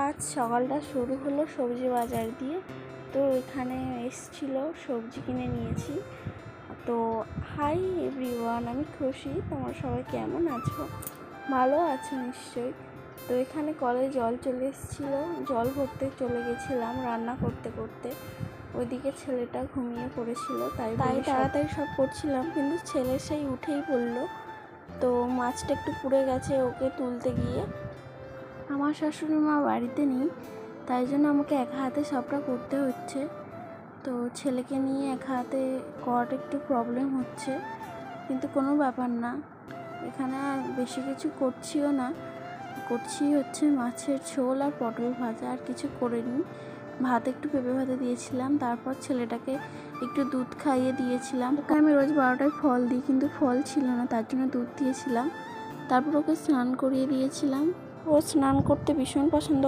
আজ সকালটা শুরু হলো সবজি বাজার দিয়ে। তো এখানে এসছিল, সবজি কিনে নিয়েছি। তো হাই এভরিওয়ান, আমি খুশি। তোমরা সবাই কেমন আছো? ভালো আছো নিশ্চয়ই। তো এখানে কলে জল চলে এসেছিলো, জল ভরতে চলে গেছিলাম রান্না করতে করতে। ওইদিকে ছেলেটা ঘুমিয়ে পড়েছিল, তাই তাড়াতাড়ি সব করছিলাম, কিন্তু ছেলে সেই উঠেই পড়লো। তো মাছটা একটু পুড়ে গেছে, ওকে তুলতে গিয়ে। আমার শাশুড়ি মা বাড়িতে নেই, তাই জন্য আমাকে একা হাতে সবটা করতে হচ্ছে। তো ছেলেকে নিয়ে একা হাতে করাটা একটু প্রবলেম হচ্ছে, কিন্তু কোনো ব্যাপার না। এখানে আর বেশি কিছু করছিও না, করছি হচ্ছে মাছের ঝোল আর পটল ভাজা, আর কিছু করিনি। ভাত একটু পেঁপে ভাতে দিয়েছিলাম, তারপর ছেলেটাকে একটু দুধ খাইয়ে দিয়েছিলাম। ওকে আমি রোজ 12টায় ফল দিই, কিন্তু ফল ছিল না, তার জন্য দুধ দিয়েছিলাম। তারপর ওকে স্নান করিয়ে দিয়েছিলাম। ও স্নান করতে ভীষণ পছন্দ